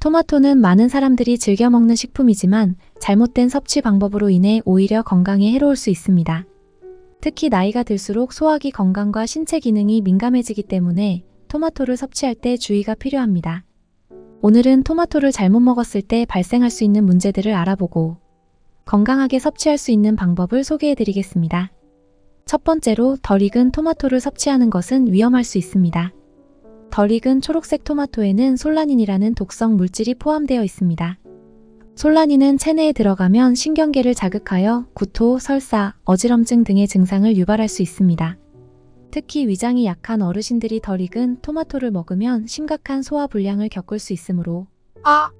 토마토는 많은 사람들이 즐겨 먹는 식품이지만 잘못된 섭취 방법으로 인해 오히려 건강에 해로울 수 있습니다. 특히 나이가 들수록 소화기 건강과 신체 기능이 민감해지기 때문에 토마토를 섭취할 때 주의가 필요합니다. 오늘은 토마토를 잘못 먹었을 때 발생할 수 있는 문제들을 알아보고 건강하게 섭취할 수 있는 방법을 소개해 드리겠습니다. 첫 번째로 덜 익은 토마토를 섭취하는 것은 위험할 수 있습니다. 덜 익은 초록색 토마토에는 솔라닌이라는 독성 물질이 포함되어 있습니다. 솔라닌은 체내에 들어가면 신경계를 자극하여 구토, 설사, 어지럼증 등의 증상을 유발할 수 있습니다. 특히 위장이 약한 어르신들이 덜 익은 토마토를 먹으면 심각한 소화 불량을 겪을 수 있으므로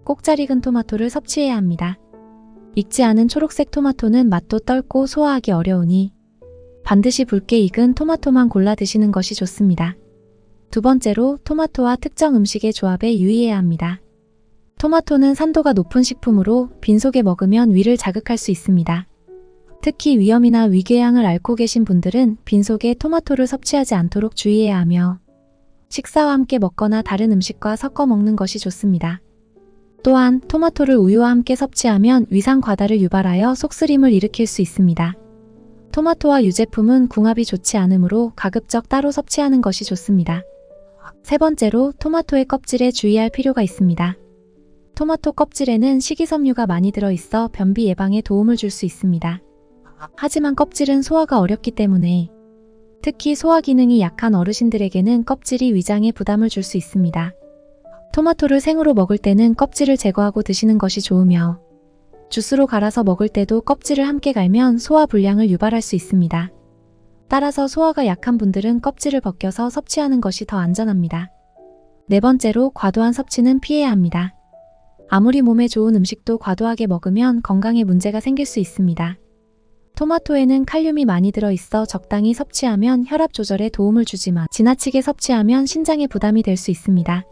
꼭 잘 익은 토마토를 섭취해야 합니다. 익지 않은 초록색 토마토는 맛도 떨고 소화하기 어려우니 반드시 붉게 익은 토마토만 골라 드시는 것이 좋습니다. 두 번째로 토마토와 특정 음식의 조합에 유의해야 합니다. 토마토는 산도가 높은 식품으로 빈속에 먹으면 위를 자극할 수 있습니다. 특히 위염이나 위궤양을 앓고 계신 분들은 빈속에 토마토를 섭취하지 않도록 주의해야 하며 식사와 함께 먹거나 다른 음식과 섞어 먹는 것이 좋습니다. 또한 토마토를 우유와 함께 섭취하면 위상 과다를 유발하여 속쓰림을 일으킬 수 있습니다. 토마토와 유제품은 궁합이 좋지 않으므로 가급적 따로 섭취하는 것이 좋습니다. 세 번째로 토마토의 껍질에 주의할 필요가 있습니다. 토마토 껍질에는 식이섬유가 많이 들어있어 변비 예방에 도움을 줄 수 있습니다. 하지만 껍질은 소화가 어렵기 때문에 특히 소화 기능이 약한 어르신들에게는 껍질이 위장에 부담을 줄 수 있습니다. 토마토를 생으로 먹을 때는 껍질을 제거하고 드시는 것이 좋으며 주스로 갈아서 먹을 때도 껍질을 함께 갈면 소화 불량을 유발할 수 있습니다. 따라서 소화가 약한 분들은 껍질을 벗겨서 섭취하는 것이 더 안전합니다. 네 번째로 과도한 섭취는 피해야 합니다. 아무리 몸에 좋은 음식도 과도하게 먹으면 건강에 문제가 생길 수 있습니다. 토마토에는 칼륨이 많이 들어있어 적당히 섭취하면 혈압 조절에 도움을 주지만 지나치게 섭취하면 신장에 부담이 될 수 있습니다.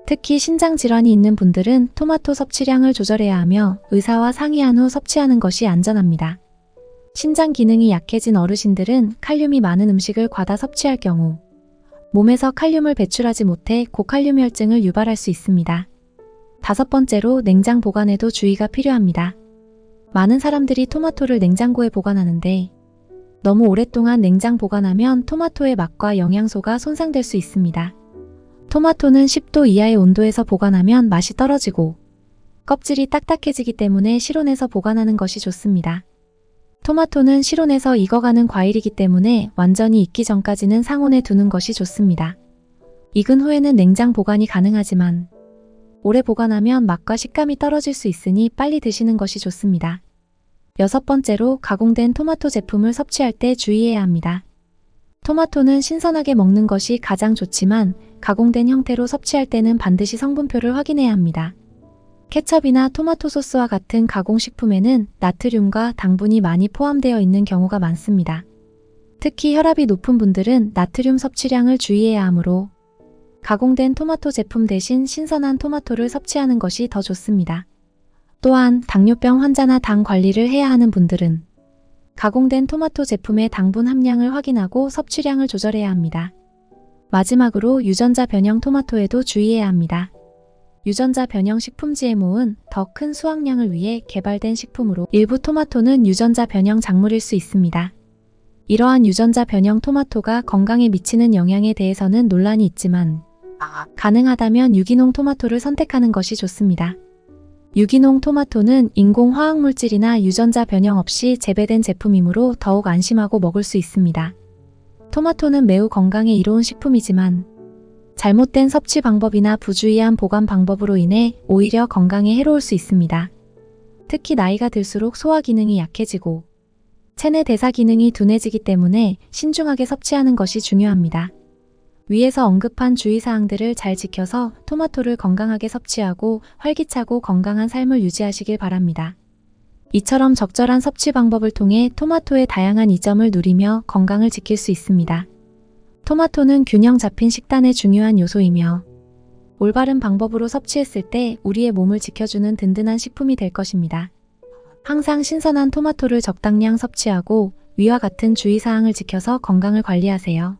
특히 신장 질환이 있는 분들은 토마토 섭취량을 조절해야 하며 의사와 상의한 후 섭취하는 것이 안전합니다. 신장 기능이 약해진 어르신들은 칼륨이 많은 음식을 과다 섭취할 경우 몸에서 칼륨을 배출하지 못해 고칼륨 혈증을 유발할 수 있습니다. 다섯 번째로 냉장 보관에도 주의가 필요합니다. 많은 사람들이 토마토를 냉장고에 보관하는데 너무 오랫동안 냉장 보관하면 토마토의 맛과 영양소가 손상될 수 있습니다. 토마토는 10도 이하의 온도에서 보관하면 맛이 떨어지고 껍질이 딱딱해지기 때문에 실온에서 보관하는 것이 좋습니다. 토마토는 실온에서 익어가는 과일이기 때문에 완전히 익기 전까지는 상온에 두는 것이 좋습니다. 익은 후에는 냉장 보관이 가능하지만 오래 보관하면 맛과 식감이 떨어질 수 있으니 빨리 드시는 것이 좋습니다. 여섯 번째로 가공된 토마토 제품을 섭취할 때 주의해야 합니다. 토마토는 신선하게 먹는 것이 가장 좋지만 가공된 형태로 섭취할 때는 반드시 성분표를 확인해야 합니다. 케첩이나 토마토 소스와 같은 가공식품에는 나트륨과 당분이 많이 포함되어 있는 경우가 많습니다. 특히 혈압이 높은 분들은 나트륨 섭취량을 주의해야 하므로 가공된 토마토 제품 대신 신선한 토마토를 섭취하는 것이 더 좋습니다. 또한 당뇨병 환자나 당 관리를 해야 하는 분들은 가공된 토마토 제품의 당분 함량을 확인하고 섭취량을 조절해야 합니다. 마지막으로 유전자 변형 토마토에도 주의해야 합니다. 유전자 변형 식품 GMO는 더 큰 수확량을 위해 개발된 식품으로 일부 토마토는 유전자 변형 작물일 수 있습니다. 이러한 유전자 변형 토마토가 건강에 미치는 영향에 대해서는 논란이 있지만 가능하다면 유기농 토마토를 선택하는 것이 좋습니다. 유기농 토마토는 인공 화학물질이나 유전자 변형 없이 재배된 제품이므로 더욱 안심하고 먹을 수 있습니다. 토마토는 매우 건강에 이로운 식품이지만 잘못된 섭취 방법이나 부주의한 보관 방법으로 인해 오히려 건강에 해로울 수 있습니다. 특히 나이가 들수록 소화 기능이 약해지고 체내 대사 기능이 둔해지기 때문에 신중하게 섭취하는 것이 중요합니다. 위에서 언급한 주의사항들을 잘 지켜서 토마토를 건강하게 섭취하고 활기차고 건강한 삶을 유지하시길 바랍니다. 이처럼 적절한 섭취 방법을 통해 토마토의 다양한 이점을 누리며 건강을 지킬 수 있습니다. 토마토는 균형 잡힌 식단의 중요한 요소이며 올바른 방법으로 섭취했을 때 우리의 몸을 지켜주는 든든한 식품이 될 것입니다. 항상 신선한 토마토를 적당량 섭취하고 위와 같은 주의사항을 지켜서 건강을 관리하세요.